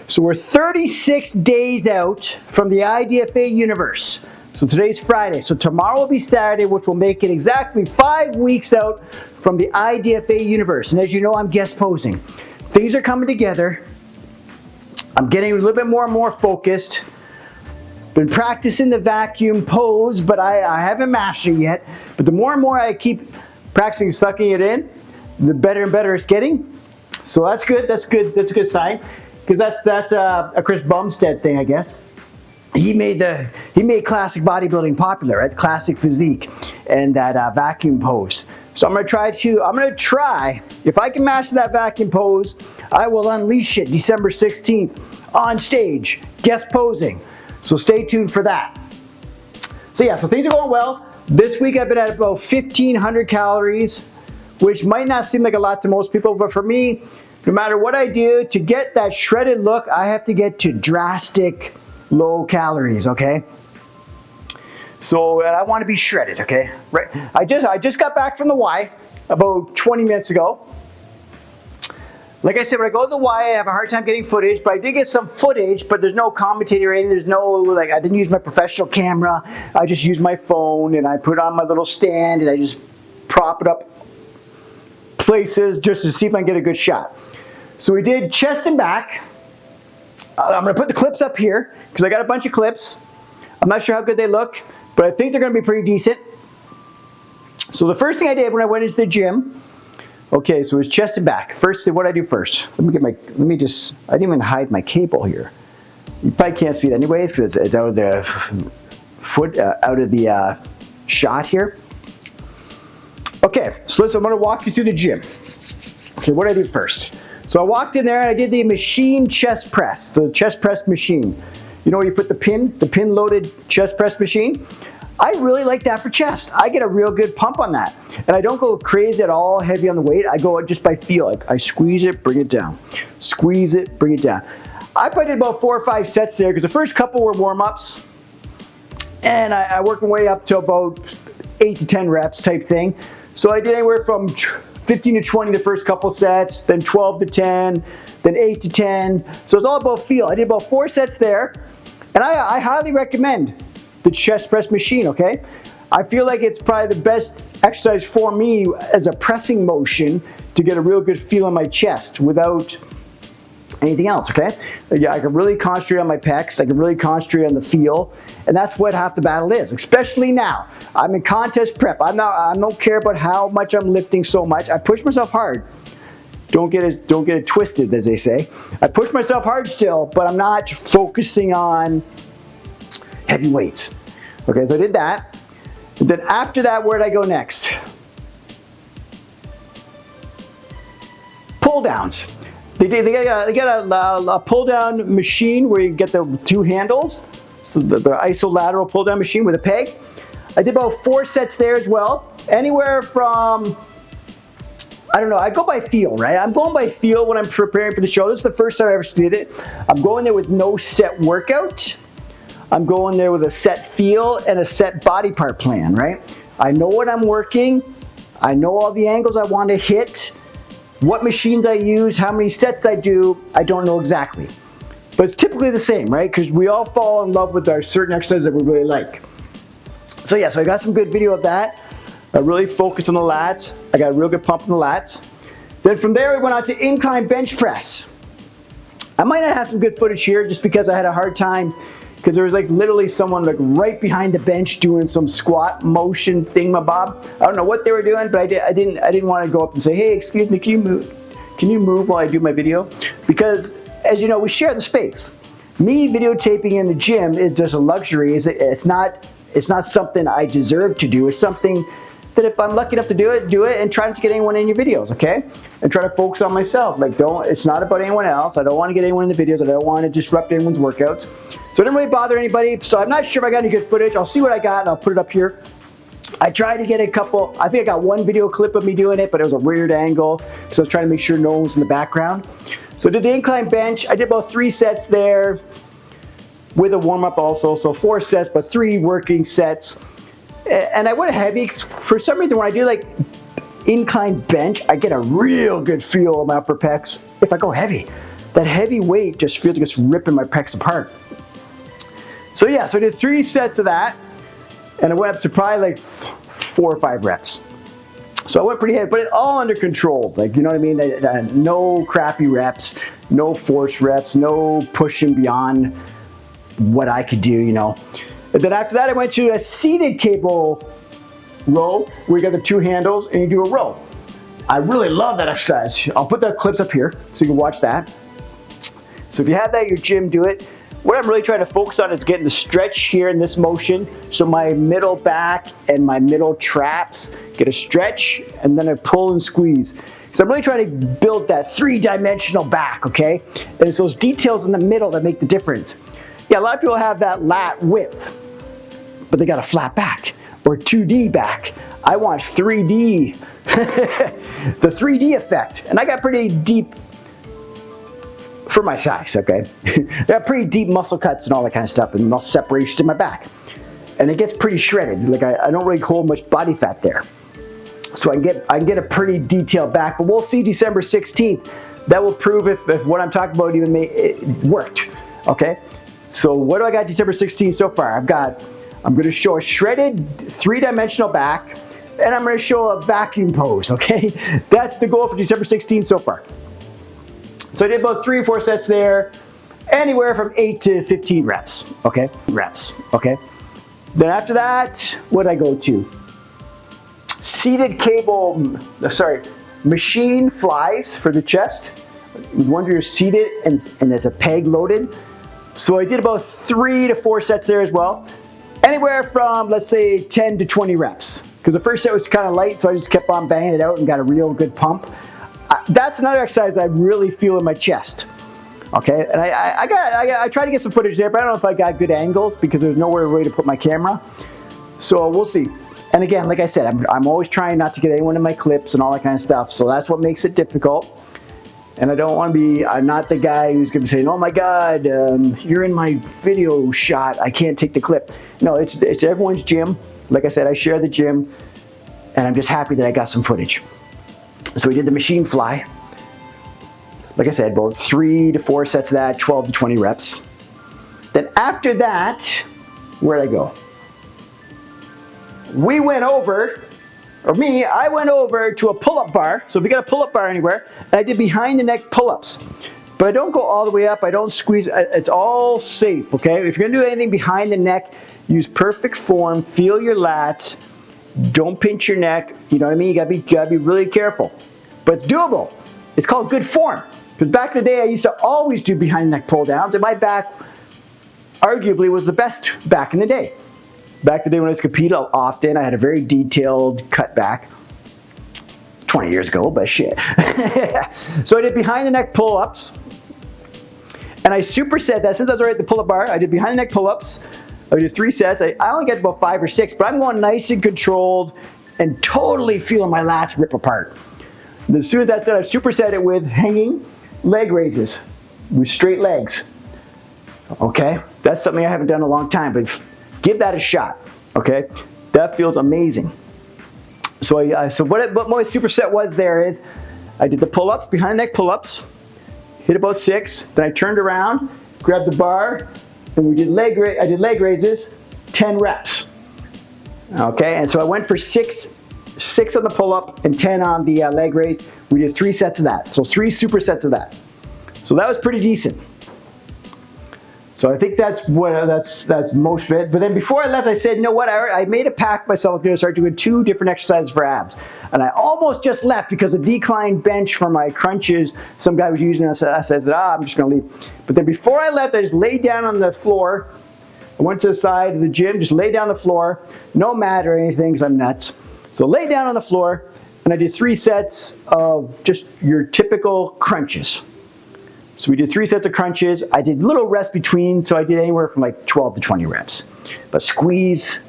So we're 36 days out from the IDFA Universe. So today's Friday. So tomorrow will be Saturday, which will make it exactly 5 weeks out from the IDFA Universe. And as you know, I'm guest posing. Things are coming together. I'm getting a little bit more and more focused. Been practicing the vacuum pose, but I haven't mastered it yet. But the more and more I keep practicing sucking it in, the better and better it's getting. So that's good. That's good. That's a good sign, because that's a Chris Bumstead thing, I guess. He made classic bodybuilding popular, right? Classic physique and that vacuum pose. So I'm gonna try. If I can master that vacuum pose, I will unleash it December 16th on stage, guest posing. So stay tuned for that. So yeah, so things are going well. This week I've been at about 1,500 calories, which might not seem like a lot to most people, but for me, no matter what I do, to get that shredded look, I have to get to drastic low calories, okay? So I want to be shredded, okay? Right. I just got back from the Y about 20 minutes ago. Like I said, when I go to the Y, I have a hard time getting footage, but I did get some footage, but there's no commentator or anything. There's no, like, I didn't use my professional camera. I just used my phone, and I put it on my little stand, and I just prop it up places just to see if I can get a good shot. So we did chest and back. I'm going to put the clips up here because I got a bunch of clips. I'm not sure how good they look, but I think they're going to be pretty decent. So the first thing I did when I went into the gym, okay, so it was chest and back. First, what did I do first? I didn't even hide my cable here. You probably can't see it anyways because it's out of the shot here. Okay, so listen, I'm going to walk you through the gym. Okay, what did I do first? So I walked in there and I did the machine chest press, the chest press machine. You know where you put the pin loaded chest press machine? I really like that for chest. I get a real good pump on that. And I don't go crazy at all heavy on the weight. I go just by feel. Like I squeeze it, bring it down. Squeeze it, bring it down. I probably did about 4 or 5 sets there because the first couple were warm-ups. And I worked my way up to about 8 to 10 reps type thing. So I did anywhere from 15 to 20 the first couple sets, then 12 to 10, then 8 to 10. So it's all about feel. I did about 4 sets there, and I highly recommend the chest press machine, okay? I feel like it's probably the best exercise for me as a pressing motion to get a real good feel in my chest without anything else, okay? Yeah, I can really concentrate on my pecs, I can really concentrate on the feel, and that's what half the battle is, especially now. I'm in contest prep. I don't care about how much I'm lifting so much. I push myself hard. Don't get it twisted, as they say. I push myself hard still, but I'm not focusing on heavy weights. Okay, so I did that. And then after that, where did I go next? Pull downs. They got a pull down machine where you get the 2 handles. So the isolateral pull down machine with a peg. I did about 4 sets there as well. Anywhere from, I don't know, I go by feel, right? I'm going by feel when I'm preparing for the show. This is the first time I ever did it. I'm going there with no set workout. I'm going there with a set feel and a set body part plan, right? I know what I'm working. I know all the angles I want to hit. What machines I use, how many sets I do, I don't know exactly. But it's typically the same, right? Because we all fall in love with our certain exercises that we really like. So yeah, so I got some good video of that. I really focused on the lats. I got a real good pump in the lats. Then from there we went on to incline bench press. I might not have some good footage here just because I had a hard time, because there was like literally someone like right behind the bench doing some squat motion thingamabob. I don't know what they were doing, but I didn't want to go up and say, hey, excuse me, can you move while I do my video? Because as you know, we share the space. Me videotaping in the gym is just a luxury. It's not something I deserve to do. It's something that if I'm lucky enough to do it, and try not to get anyone in your videos, okay? And try to focus on myself. Like, it's not about anyone else. I don't want to get anyone in the videos. I don't want to disrupt anyone's workouts. So I didn't really bother anybody. So I'm not sure if I got any good footage. I'll see what I got and I'll put it up here. I tried to get a couple, I think I got one video clip of me doing it, but it was a weird angle because I was trying to make sure no one was in the background. So I did the incline bench. I did about 3 sets there with a warm-up also. So 4 sets, but 3 working sets. And I went heavy. For some reason, when I do like incline bench, I get a real good feel of my upper pecs if I go heavy. that heavy weight just feels like it's ripping my pecs apart. So yeah, so I did 3 sets of that, and I went up to probably like 4 or 5 reps. So I went pretty heavy, but it all under control. Like, you know what I mean? No crappy reps, no force reps, no pushing beyond what I could do, you know. And then after that, I went to a seated cable row where you got the 2 handles and you do a row. I really love that exercise. I'll put the clips up here so you can watch that. So if you have that at your gym, do it. What I'm really trying to focus on is getting the stretch here in this motion. So my middle back and my middle traps get a stretch, and then I pull and squeeze. So I'm really trying to build that 3-dimensional back, okay? And it's those details in the middle that make the difference. Yeah, a lot of people have that lat width, but they got a flat back or 2D back. I want 3D, the 3D effect. And I got pretty deep for my size, okay? I got pretty deep muscle cuts and all that kind of stuff, and muscle separations in my back. And it gets pretty shredded. Like I don't really hold much body fat there. So I can get a pretty detailed back, but we'll see December 16th. That will prove if what I'm talking about even it worked, okay? So what do I got December 16th so far? I'm gonna show a shredded 3-dimensional back, and I'm gonna show a vacuum pose, okay? That's the goal for December 16th so far. So I did about 3 or 4 sets there, anywhere from 8 to 15 reps, okay? Okay? Then after that, what did I go to? Seated cable, machine flies for the chest. One you're seated and there's a peg loaded. So I did about 3 to 4 sets there as well. Anywhere from, let's say, 10 to 20 reps. Because the first set was kind of light, so I just kept on banging it out and got a real good pump. That's another exercise I really feel in my chest. Okay, and I tried to get some footage there, but I don't know if I got good angles because there's nowhere really to put my camera. So we'll see. And again, like I said, I'm always trying not to get anyone in my clips and all that kind of stuff. So that's what makes it difficult. And I don't want to be, I'm not the guy who's going to be saying, oh my God, you're in my video shot, I can't take the clip. No, it's everyone's gym. Like I said, I share the gym, and I'm just happy that I got some footage. So we did the machine fly. Like I said, about 3 to 4 sets of that, 12 to 20 reps. Then after that, where'd I go? We went over, I went over to a pull-up bar. So if you got a pull-up bar anywhere, and I did behind the neck pull-ups. But I don't go all the way up, I don't squeeze, it's all safe, okay? If you're gonna do anything behind the neck, use perfect form, feel your lats, don't pinch your neck, you know what I mean? You gotta be really careful. But it's doable. It's called good form. Because back in the day, I used to always do behind the neck pull downs, and my back arguably was the best back in the day. Back in the day when I was competing often, I had a very detailed cut back. 20 years ago, but shit. So I did behind the neck pull-ups, and I superset that. Since I was already at the pull-up bar, I did behind the neck pull-ups. I did 3 sets. I only got about 5 or 6, but I'm going nice and controlled and totally feeling my lats rip apart. And as soon as that's done, I superset it with hanging leg raises with straight legs. Okay, that's something I haven't done in a long time, but give that a shot. Okay, that feels amazing. So what my superset was there is I did the pull-ups, behind neck pull-ups, hit about 6, then I turned around, grabbed the bar, and I did leg raises, 10 reps. Okay, and so I went for 6 on the pull-up and 10 on the leg raise. We did 3 sets of that, so 3 supersets of that. So that was pretty decent. So I think that's most of it. But then before I left, I said, you know what? I made a pact myself. I was going to start doing 2 different exercises for abs. And I almost just left because the decline bench for my crunches, some guy was using it. I said, I'm just going to leave. But then before I left, I just laid down on the floor. I went to the side of the gym, just laid down on the floor. No mat or anything because I'm nuts. So lay down on the floor, and I did 3 sets of just your typical crunches. So we did 3 sets of crunches. I did little rests between, so I did anywhere from like 12 to 20 reps. But squeeze.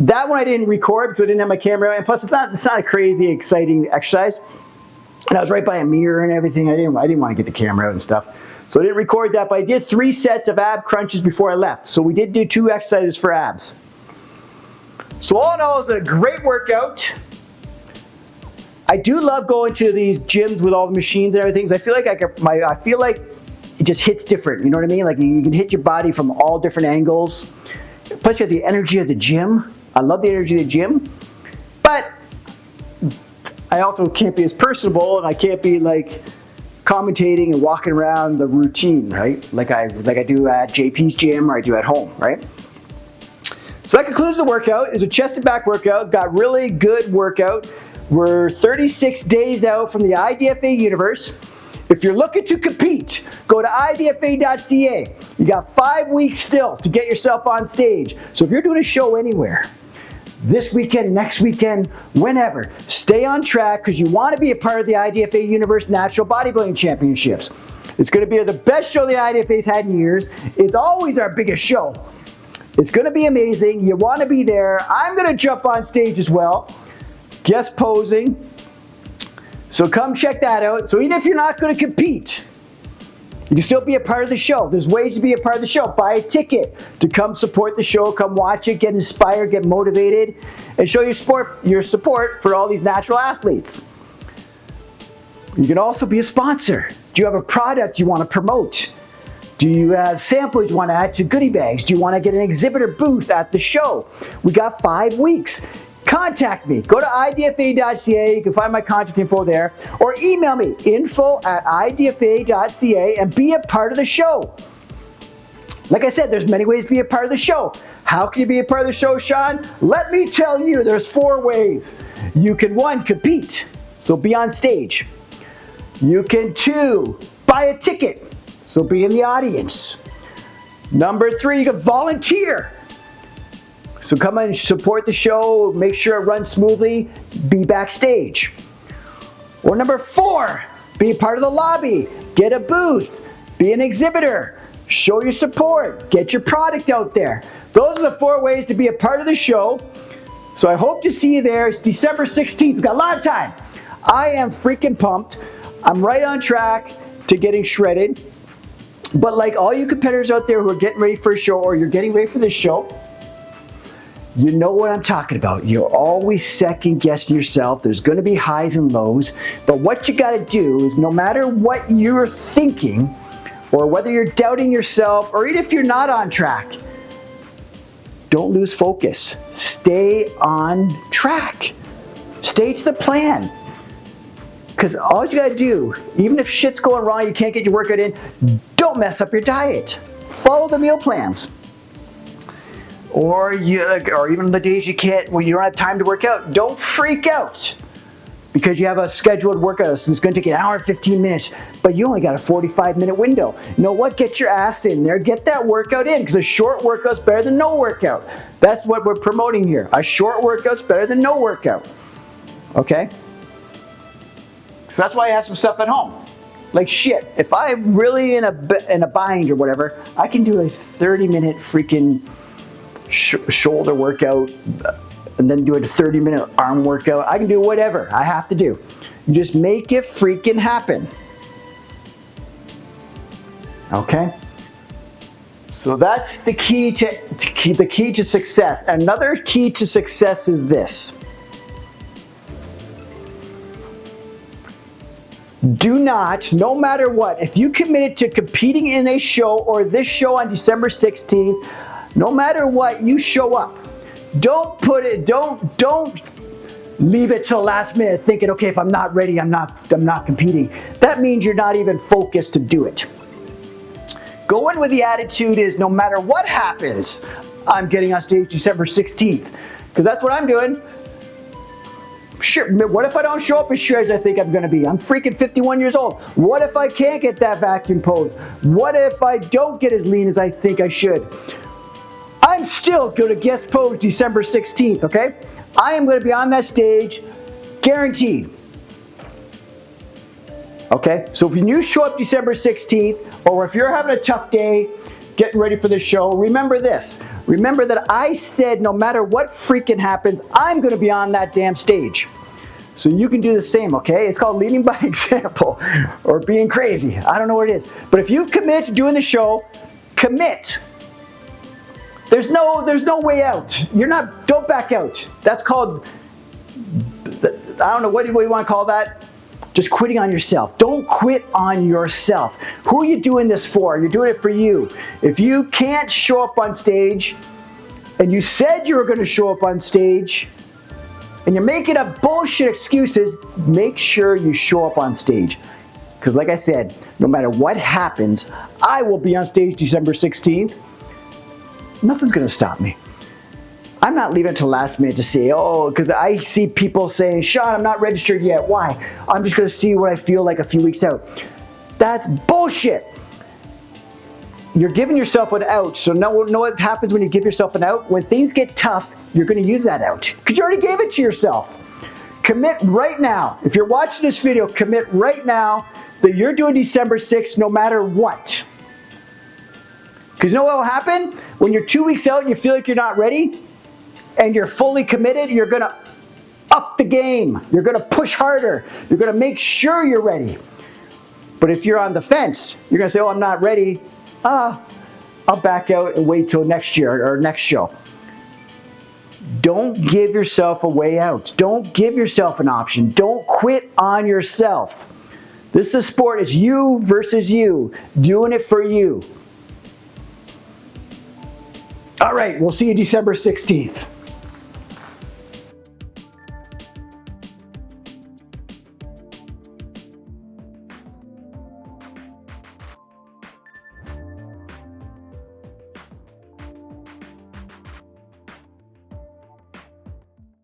That one I didn't record because I didn't have my camera, and plus it's not a crazy, exciting exercise. And I was right by a mirror and everything. I didn't want to get the camera out and stuff. So I didn't record that, but I did 3 sets of ab crunches before I left. So we did do 2 exercises for abs. So all in all, it was a great workout. I do love going to these gyms with all the machines and everything. I feel like I feel like it just hits different. You know what I mean? Like you can hit your body from all different angles. Plus, you have the energy of the gym. I love the energy of the gym, but I also can't be as personable, and I can't be like commentating and walking around the routine, right? Like I do at JP's gym or I do at home, right? So that concludes the workout. It's a chest and back workout. Got really good workout. We're 36 days out from the IDFA Universe. If you're looking to compete, go to idfa.ca. You got 5 weeks still to get yourself on stage. So if you're doing a show anywhere, this weekend, next weekend, whenever, stay on track because you want to be a part of the IDFA Universe Natural Bodybuilding Championships. It's going to be the best show the IDFA's had in years. It's always our biggest show. It's going to be amazing. You want to be there. I'm going to jump on stage as well, guest posing. So come check that out. So even if you're not going to compete, you can still be a part of the show. There's ways to be a part of the show. Buy a ticket to come support the show, come watch it, get inspired, get motivated, and show your support for all these natural athletes. You can also be a sponsor. Do you have a product you want to promote? Do you have samples you want to add to goodie bags? Do you want to get an exhibitor booth at the show? We got 5 weeks. Contact me. Go to idfa.ca. You can find my contact info there. Or email me, info@idfa.ca, and be a part of the show. Like I said, there's many ways to be a part of the show. How can you be a part of the show, Shaun? Let me tell you, there's 4 ways. You can, 1, compete. So be on stage. You can, 2, buy a ticket. So be in the audience. Number 3, you can volunteer. So come and support the show, make sure it runs smoothly, be backstage. Or number 4, be part of the lobby, get a booth, be an exhibitor, show your support, get your product out there. Those are the 4 ways to be a part of the show. So I hope to see you there. It's December 16th, we've got a lot of time. I am freaking pumped. I'm right on track to getting shredded. But like all you competitors out there who are getting ready for a show or you're getting ready for this show, you know what I'm talking about. You're always second guessing yourself. There's going to be highs and lows. But what you got to do is no matter what you're thinking or whether you're doubting yourself or even if you're not on track, don't lose focus. Stay on track. Stay to the plan. Because all you got to do, even if shit's going wrong, you can't get your workout in, don't mess up your diet. Follow the meal plans. Or even the days you can't, when you don't have time to work out, don't freak out because you have a scheduled workout that's going to take an hour and 15 minutes, but you only got a 45-minute window. You know what? Get your ass in there. Get that workout in because a short workout's better than no workout. That's what we're promoting here. A short workout's better than no workout. Okay? So that's why I have some stuff at home. Like shit, if I'm really in a bind or whatever, I can do a 30-minute freaking shoulder workout and then do a 30-minute arm workout. I can do whatever I have to do. You just make it freaking happen. Okay? So that's the key to success. Another key to success is this. Do not, no matter what, if you committed to competing in a show or this show on December 16th, no matter what, you show up. Don't leave it till last minute thinking, okay, if I'm not ready, I'm not competing. That means you're not even focused to do it. Go in with the attitude is no matter what happens, I'm getting on stage December 16th. Because that's what I'm doing. Sure, what if I don't show up as sure as I think I'm going to be? I'm freaking 51 years old. What if I can't get that vacuum pose? What if I don't get as lean as I think I should? I'm still going to guest pose December 16th, okay? I am going to be on that stage, guaranteed. Okay, so if you show up December 16th, or if you're having a tough day, getting ready for the show, remember this. Remember that I said no matter what freaking happens, I'm going to be on that damn stage. So you can do the same, okay? It's called leading by example or being crazy. I don't know what it is. But if you've committed to doing the show, commit. There's no way out. Don't back out. That's called I don't know what you want to call that. Just quitting on yourself. Don't quit on yourself. Who are you doing this for? You're doing it for you. If you can't show up on stage, and you said you were going to show up on stage, and you're making up bullshit excuses, make sure you show up on stage. Because like I said, no matter what happens, I will be on stage December 16th. Nothing's going to stop me. I'm not leaving until last minute to say, oh, because I see people saying, Shaun, I'm not registered yet. Why? I'm just going to see what I feel like a few weeks out. That's bullshit. You're giving yourself an out. So know what happens when you give yourself an out? When things get tough, you're going to use that out. Because you already gave it to yourself. Commit right now. If you're watching this video, commit right now that you're doing December 6th no matter what. Because you know what will happen? When you're 2 weeks out and you feel like you're not ready, and you're fully committed, you're going to up the game. You're going to push harder. You're going to make sure you're ready. But if you're on the fence, you're going to say, oh, I'm not ready. I'll back out and wait till next year or next show. Don't give yourself a way out. Don't give yourself an option. Don't quit on yourself. This is a sport. It's you versus you. Doing it for you. All right, we'll see you December 16th.